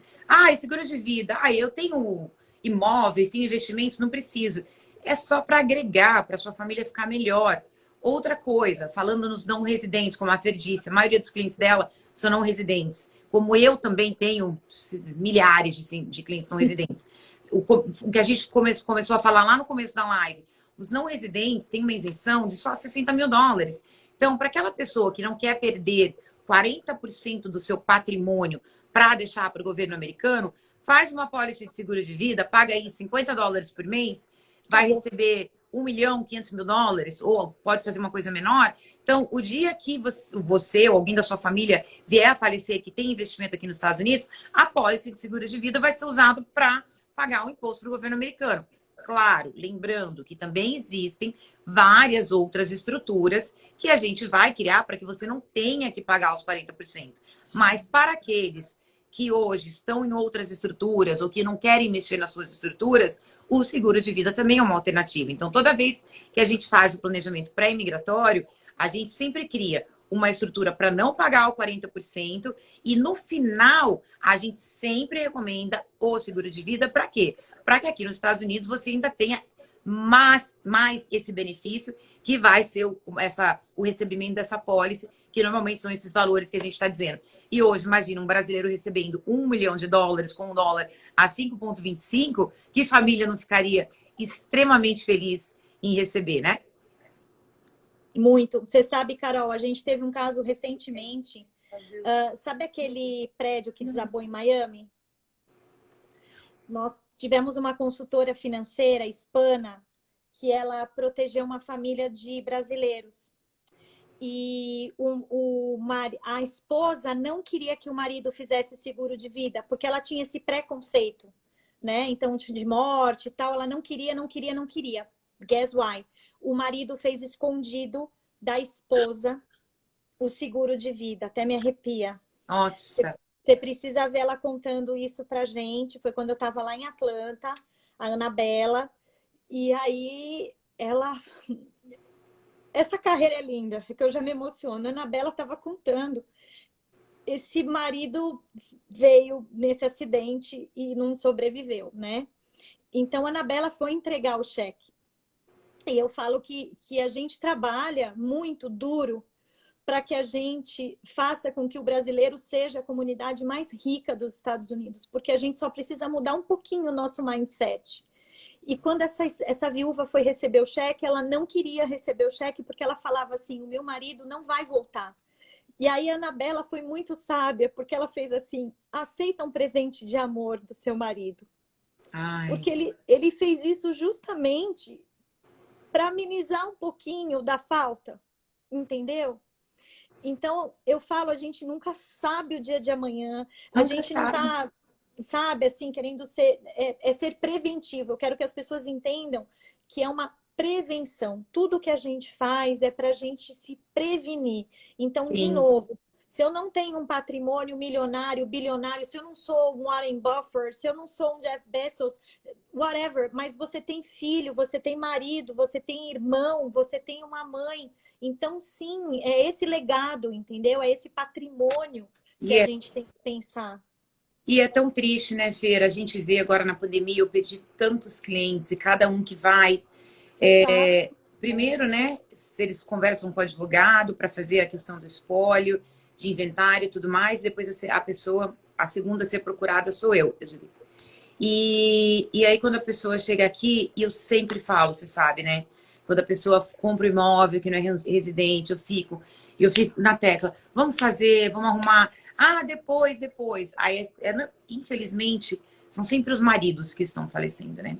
seguro de vida, eu tenho imóveis, tenho investimentos, não preciso. É só para agregar, para sua família ficar melhor. Outra coisa, falando nos não residentes, como a Fer disse, a maioria dos clientes dela são não residentes. Como eu também tenho milhares de clientes não residentes. O que a gente começou a falar lá no começo da live, os não residentes têm uma isenção de só 60 mil dólares. Então, para aquela pessoa que não quer perder 40% do seu patrimônio para deixar para o governo americano, faz uma pólice de seguro de vida, paga aí 50 dólares por mês, vai receber 1 milhão, 500 mil dólares, ou pode fazer uma coisa menor. Então, o dia que você ou alguém da sua família vier a falecer que tem investimento aqui nos Estados Unidos, a pólice de seguro de vida vai ser usado para pagar o imposto para o governo americano. Claro, lembrando que também existem várias outras estruturas que a gente vai criar para que você não tenha que pagar os 40%. Mas para aqueles que hoje estão em outras estruturas ou que não querem mexer nas suas estruturas, o seguro de vida também é uma alternativa. Então, toda vez que a gente faz o planejamento pré-imigratório, a gente sempre cria uma estrutura para não pagar o 40% e no final a gente sempre recomenda o seguro de vida para quê? Para que aqui nos Estados Unidos você ainda tenha mais esse benefício que vai ser o recebimento dessa pólice, que normalmente são esses valores que a gente está dizendo. E hoje, imagina um brasileiro recebendo 1 milhão de dólares com um dólar a 5,25, que família não ficaria extremamente feliz em receber, né? Muito. Você sabe, Carol, a gente teve um caso recentemente. Sabe aquele prédio que desabou em Miami? Nós tivemos uma consultora financeira hispana que ela protegeu uma família de brasileiros. E a esposa não queria que o marido fizesse seguro de vida, porque ela tinha esse preconceito, né? Então, de morte e tal, ela não queria, não queria, não queria. Guess why? O marido fez escondido da esposa o seguro de vida. Até me arrepia. Nossa. Você precisa ver ela contando isso pra gente. Foi quando eu tava lá em Atlanta, a Anabela. E aí, ela... Essa carreira é linda, que eu já me emociono. A Anabela estava contando. Esse marido veio nesse acidente e não sobreviveu, né? Então, a Anabela foi entregar o cheque. E eu falo que a gente trabalha muito duro para que a gente faça com que o brasileiro seja a comunidade mais rica dos Estados Unidos, porque a gente só precisa mudar um pouquinho o nosso mindset. E quando essa viúva foi receber o cheque, ela não queria receber o cheque porque ela falava assim, o meu marido não vai voltar. E aí a Anabela foi muito sábia, porque ela fez assim, aceita um presente de amor do seu marido. Ai. Porque ele fez isso justamente para minimizar um pouquinho da falta, entendeu? Então, eu falo, a gente nunca sabe o dia de amanhã, a gente não tá, sabe, assim, querendo ser, ser preventivo. Eu quero que as pessoas entendam que é uma prevenção. Tudo que a gente faz é para a gente se prevenir. Então, de novo, se eu não tenho um patrimônio milionário, bilionário, se eu não sou um Warren Buffett, se eu não sou um Jeff Bezos, whatever, mas você tem filho, você tem marido, você tem irmão, você tem uma mãe. Então, sim, é esse legado, entendeu? É esse patrimônio que a gente tem que pensar. E é tão triste, né, Feira? A gente vê agora na pandemia, eu perdi tantos clientes e cada um que vai... primeiro, né, se eles conversam com o advogado para fazer a questão do espólio, de inventário e tudo mais, depois a pessoa, a segunda a ser procurada sou eu. E aí quando a pessoa chega aqui, e eu sempre falo, você sabe, né? Quando a pessoa compra um imóvel que não é residente, eu fico na tecla, vamos fazer, vamos arrumar. Ah, depois. Aí, infelizmente, são sempre os maridos que estão falecendo, né?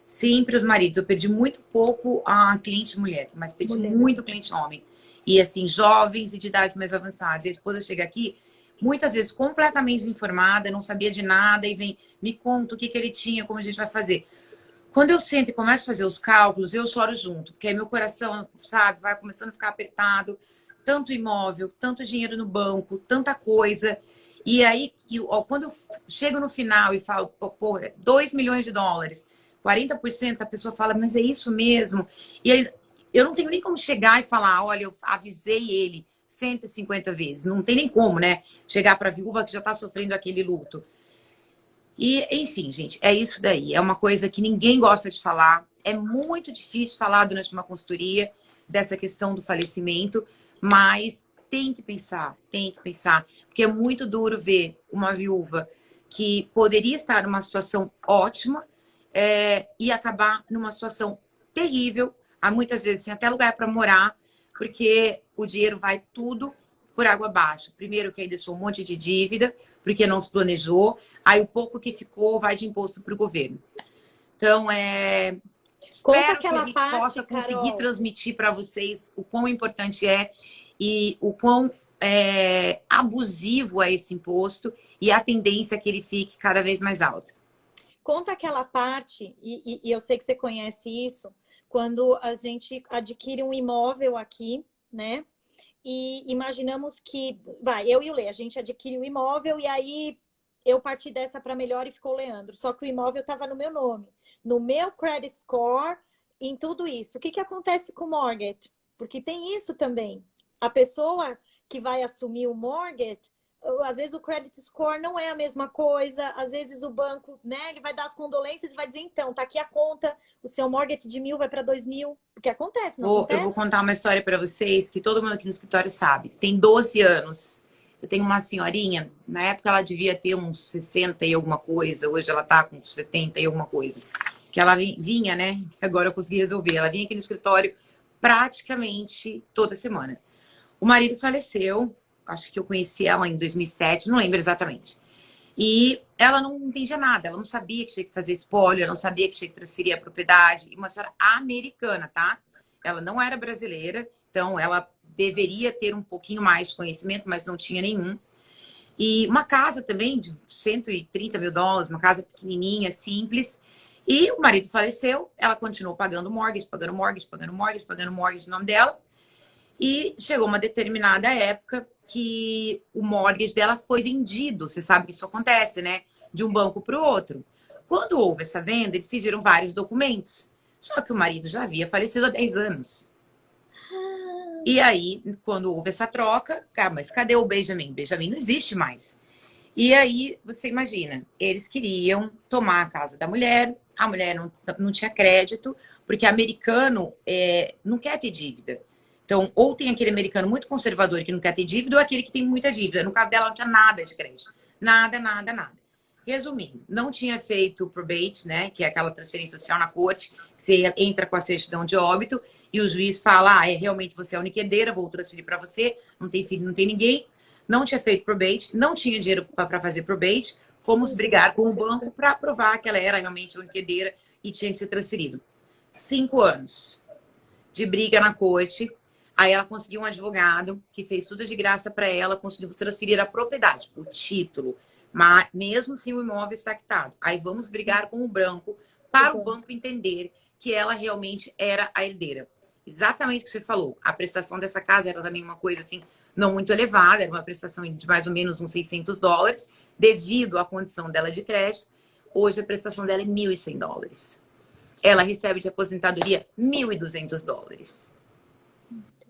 Sempre os maridos. Eu perdi muito pouco a cliente mulher, mas perdi muito cliente homem. E assim, jovens e de idades mais avançadas. A esposa chega aqui, muitas vezes completamente desinformada, não sabia de nada, e vem, me conta o que ele tinha, como a gente vai fazer. Quando eu sento e começo a fazer os cálculos, eu choro junto, porque aí meu coração, sabe, vai começando a ficar apertado. Tanto imóvel, tanto dinheiro no banco, tanta coisa. E aí, quando eu chego no final e falo, pô, 2 milhões de dólares, 40%, a pessoa fala, mas é isso mesmo? E aí, eu não tenho nem como chegar e falar, olha, eu avisei ele 150 vezes. Não tem nem como, né? Chegar para a viúva que já está sofrendo aquele luto. E, enfim, gente, é isso daí. É uma coisa que ninguém gosta de falar. É muito difícil falar durante uma consultoria dessa questão do falecimento, mas tem que pensar, porque é muito duro ver uma viúva que poderia estar numa situação ótima e acabar numa situação terrível, há muitas vezes sem até lugar para morar, porque o dinheiro vai tudo por água abaixo. Primeiro que aí deixou um monte de dívida, porque não se planejou, aí o pouco que ficou vai de imposto para o governo. Então, espero que a gente possa conseguir transmitir para vocês o quão importante é e o quão abusivo é esse imposto e a tendência é que ele fique cada vez mais alta. Conta aquela parte, e eu sei que você conhece isso, quando a gente adquire um imóvel aqui, né? E imaginamos que, eu e o Lê, a gente adquire o imóvel e aí eu parti dessa para melhor e ficou o Leandro. Só que o imóvel estava no meu nome, no meu credit score, em tudo isso. O que acontece com o mortgage? Porque tem isso também. A pessoa que vai assumir o mortgage, às vezes o credit score não é a mesma coisa, às vezes o banco, né, ele vai dar as condolências e vai dizer, então, tá aqui a conta, o seu mortgage de 1.000 vai para 2.000, porque acontece, não acontece? Eu vou contar uma história para vocês que todo mundo aqui no escritório sabe. Tem 12 anos. Eu tenho uma senhorinha, na época ela devia ter uns 60 e alguma coisa, hoje ela tá com 70 e alguma coisa. Que ela vinha, né? Agora eu consegui resolver. Ela vinha aqui no escritório praticamente toda semana. O marido faleceu, acho que eu conheci ela em 2007, não lembro exatamente. E ela não entendia nada, ela não sabia que tinha que fazer espólio, ela não sabia que tinha que transferir a propriedade. E uma senhora americana, tá? Ela não era brasileira, então ela deveria ter um pouquinho mais de conhecimento, mas não tinha nenhum. E uma casa também de 130 mil dólares, uma casa pequenininha, simples. E o marido faleceu, ela continuou pagando mortgage, pagando mortgage, pagando mortgage, pagando mortgage no nome dela. E chegou uma determinada época que o mortgage dela foi vendido. Você sabe que isso acontece, né? De um banco para o outro. Quando houve essa venda, eles pediram vários documentos. Só que o marido já havia falecido há 10 anos. E aí, quando houve essa troca, cara, mas cadê o Benjamin? Benjamin não existe mais. E aí, você imagina, eles queriam tomar a casa da mulher, a mulher não tinha crédito, porque americano não quer ter dívida. Então, ou tem aquele americano muito conservador que não quer ter dívida, ou aquele que tem muita dívida. No caso dela, não tinha nada de crédito. Nada, nada, nada. Resumindo, não tinha feito o probate, né? Que é aquela transferência social na corte, que você entra com a certidão de óbito e o juiz fala, realmente você é a única herdeira, vou transferir para você, não tem filho, não tem ninguém. Não tinha feito probate, não tinha dinheiro para fazer probate. Fomos brigar com o banco para provar que ela era realmente a única herdeira e tinha que ser transferido. 5 anos de briga na corte. Aí ela conseguiu um advogado que fez tudo de graça para ela, conseguimos transferir a propriedade, o título, mas mesmo sem o imóvel estar quitado. Aí vamos brigar com o banco para o banco entender que ela realmente era a herdeira. Exatamente o que você falou. A prestação dessa casa era também uma coisa assim, não muito elevada, era uma prestação de mais ou menos uns 600 dólares, devido à condição dela de crédito. Hoje a prestação dela é 1.100 dólares. Ela recebe de aposentadoria 1.200 dólares.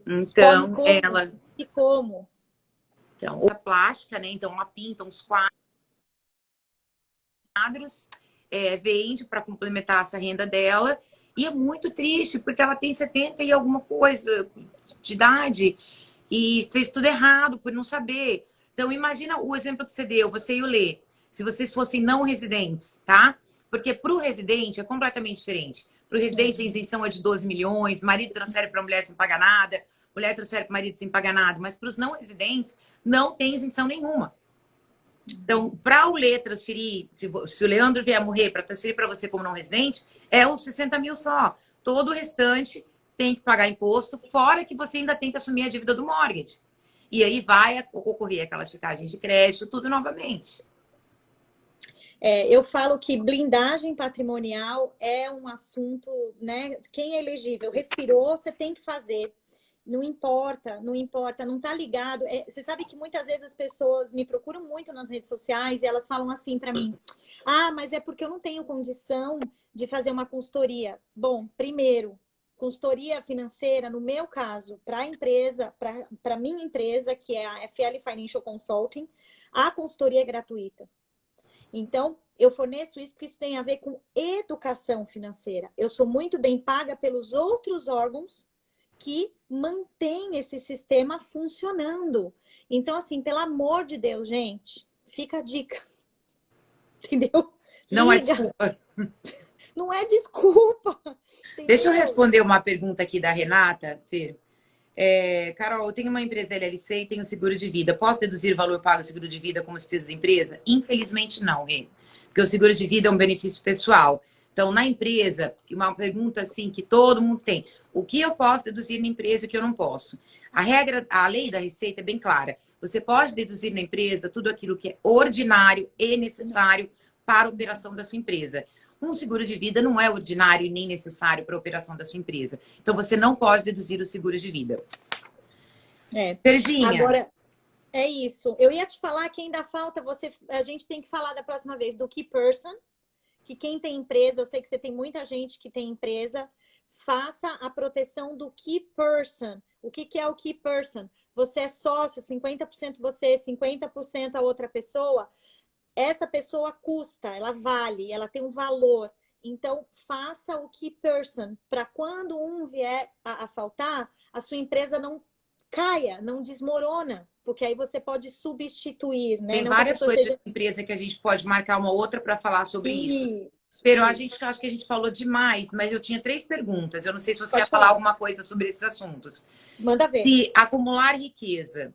Então, como? ela. E como? Então, a plástica, né? Então, ela pinta uns quadros, vende para complementar essa renda dela. E é muito triste, porque ela tem 70 e alguma coisa de idade e fez tudo errado por não saber. Então, imagina o exemplo que você deu, você e o Lê, se vocês fossem não residentes, tá? Porque para o residente é completamente diferente. Para o residente, a isenção é de 12 milhões, marido transfere para a mulher sem pagar nada, mulher transfere para o marido sem pagar nada, mas para os não residentes, não tem isenção nenhuma. Então, para o Lê transferir, se o Leandro vier morrer para transferir para você como não residente, é os 60 mil só. Todo o restante tem que pagar imposto, fora que você ainda tem que assumir a dívida do mortgage. E aí vai ocorrer aquela checagem de crédito, tudo novamente. Eu falo que blindagem patrimonial é um assunto, né? Quem é elegível, respirou, você tem que fazer. Não importa, não importa, não tá ligado. Você sabe que muitas vezes as pessoas me procuram muito nas redes sociais e elas falam assim para mim: ah, mas é porque eu não tenho condição de fazer uma consultoria. Bom, primeiro, consultoria financeira, no meu caso, para a empresa, para minha empresa, que é a FL Financial Consulting, a consultoria é gratuita. Então, eu forneço isso porque isso tem a ver com educação financeira. Eu sou muito bem paga pelos outros órgãos que mantêm esse sistema funcionando. Então, assim, pelo amor de Deus, gente, fica a dica. Entendeu? Não é desculpa. Não é desculpa. Entendeu? Deixa eu responder uma pergunta aqui da Renata, Fer. Carol, eu tenho uma empresa LLC e tenho seguro de vida. Posso deduzir o valor pago do seguro de vida como despesa da empresa? Infelizmente não, Rê. Porque o seguro de vida é um benefício pessoal. Então, na empresa, uma pergunta assim que todo mundo tem. O que eu posso deduzir na empresa e o que eu não posso? A lei da Receita é bem clara. Você pode deduzir na empresa tudo aquilo que é ordinário e necessário para a operação da sua empresa. Um seguro de vida não é ordinário e nem necessário para a operação da sua empresa. Então, você não pode deduzir os seguros de vida. Terzinha. Agora, é isso. Eu ia te falar que ainda falta a gente tem que falar da próxima vez do key person, que quem tem empresa, eu sei que você tem muita gente que tem empresa, faça a proteção do key person. O que é o key person? Você é sócio, 50% você, 50% a outra pessoa. Essa pessoa custa, ela vale, ela tem um valor. Então, faça o key person para quando um vier a faltar, a sua empresa não caia, não desmorona, porque aí você pode substituir, né? Tem não várias coisas seja... de empresa que a gente pode marcar uma outra para falar sobre isso. Pero, acho que a gente falou demais, mas eu tinha 3 perguntas. Eu não sei se você Pode quer falar falar. alguma coisa sobre esses assuntos. Manda ver. Se acumular riqueza,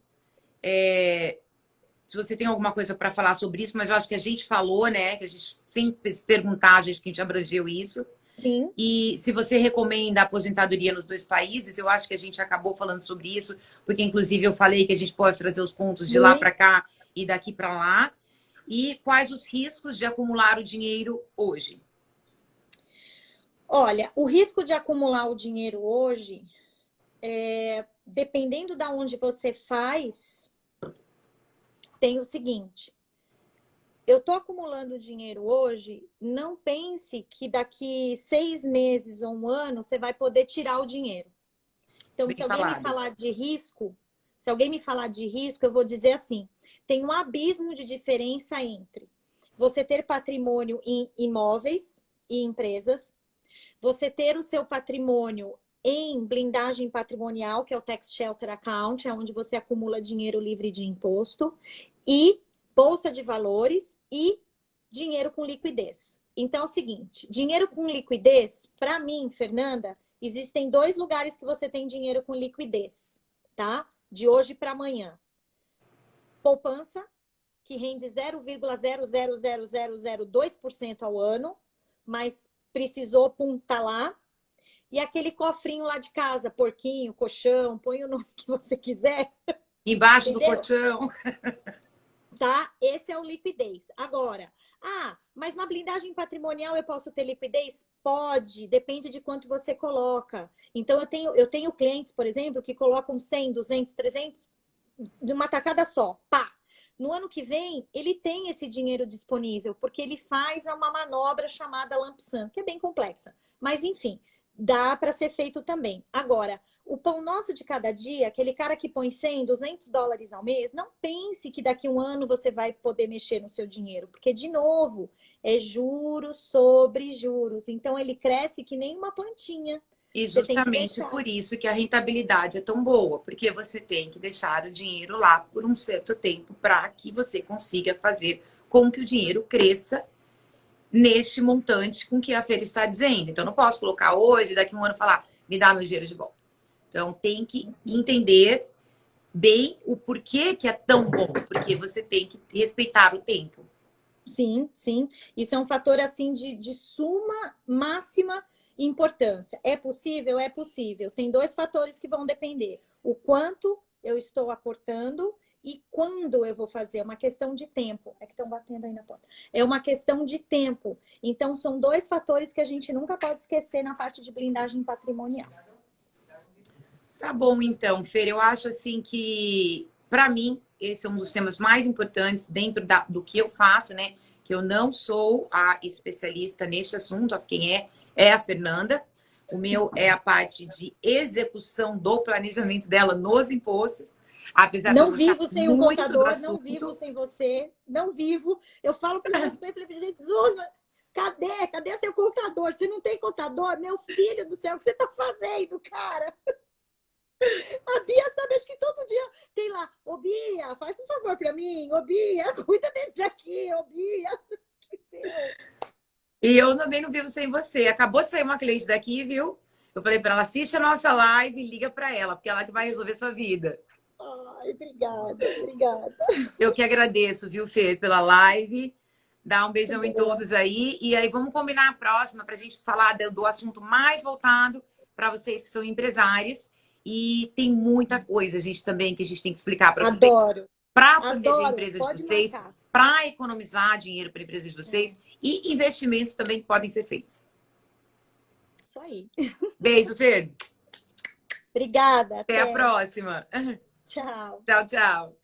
se você tem alguma coisa para falar sobre isso, mas eu acho que a gente falou, né? Que a gente sempre se perguntar, a gente que a gente abrangeu isso. Sim. E se você recomenda a aposentadoria nos 2 países, eu acho que a gente acabou falando sobre isso, porque inclusive eu falei que a gente pode trazer os pontos de lá Muito. para cá e daqui para lá. E quais os riscos de acumular o dinheiro hoje? Olha, o risco de acumular o dinheiro hoje, dependendo da onde você faz, tem o seguinte. Eu estou acumulando dinheiro hoje, não pense que daqui 6 meses ou um ano você vai poder tirar o dinheiro. Então, Bem se alguém me falado. falar de risco, eu vou dizer assim: tem um abismo de diferença entre você ter patrimônio em imóveis e empresas, você ter o seu patrimônio em blindagem patrimonial, que é o Tax Shelter Account, é onde você acumula dinheiro livre de imposto, e bolsa de valores e dinheiro com liquidez. Então é o seguinte, dinheiro com liquidez, para mim, Fernanda, existem 2 lugares que você tem dinheiro com liquidez, tá? De hoje para amanhã. Poupança, que rende 0,00002% ao ano, mas precisou tá lá. E aquele cofrinho lá de casa, porquinho, colchão, põe o nome que você quiser. Embaixo do Entendeu? colchão. Tá? Esse é o liquidez. Agora, mas na blindagem patrimonial eu posso ter liquidez? Pode, depende de quanto você coloca. Então, eu tenho clientes, por exemplo, que colocam 100, 200, 300 de uma tacada só. Pá! No ano que vem, ele tem esse dinheiro disponível, porque ele faz uma manobra chamada lump sum, que é bem complexa. Mas, enfim, dá para ser feito também. Agora, o pão nosso de cada dia, aquele cara que põe 100, 200 dólares ao mês, não pense que daqui a um ano você vai poder mexer no seu dinheiro, porque, de novo, é juros sobre juros. Então, ele cresce que nem uma plantinha. E Você tem que justamente deixar. por isso que a rentabilidade é tão boa, porque você tem que deixar o dinheiro lá por um certo tempo para que você consiga fazer com que o dinheiro cresça neste montante com que a feira está dizendo. Então, eu não posso colocar hoje, daqui a um ano, falar, me dá meu dinheiro de volta. Então, tem que entender bem o porquê que é tão bom, porque você tem que respeitar o tempo. Sim, sim. Isso é um fator assim de suma máxima importância. É possível? É possível. Tem 2 fatores que vão depender: o quanto eu estou aportando e quando eu vou fazer. É uma questão de tempo. É que estão batendo aí na porta. É uma questão de tempo. Então, são 2 fatores que a gente nunca pode esquecer na parte de blindagem patrimonial. Tá bom, então, Fer, eu acho assim que, para mim, esse é um dos temas mais importantes dentro do que eu faço, né? Que eu não sou a especialista neste assunto, quem é a Fernanda. O meu é a parte de execução do planejamento dela nos impostos. Apesar de eu Não gostar vivo sem um muito do contador, não vivo assunto, sem você, não vivo. Eu falo para meus clientes, falei, Jesus, cadê seu contador? Você não tem contador? Meu filho do céu, o que você está fazendo, cara? A Bia sabe, acho que todo dia tem lá, ô Bia, faz um favor para mim, ô Bia, cuida desse daqui, ô Bia. e eu também não vivo sem você. Acabou de sair uma cliente daqui, viu? Eu falei para ela, assiste a nossa live e liga para ela, porque é ela que vai resolver sua vida. Ai, obrigada, obrigada. Eu que agradeço, viu, Fê, pela live. Dá um beijão em todos aí. E aí vamos combinar a próxima para a gente falar do assunto mais voltado para vocês que são empresários. E tem muita coisa, gente, também que a gente tem que explicar para vocês. Adoro. Para proteger a Adoro, empresa de pode vocês, marcar. para economizar dinheiro para a empresa de vocês e investimentos também que podem ser feitos. Isso aí. Beijo, Fê. Obrigada. Até a próxima. Tchau. Tchau, tchau.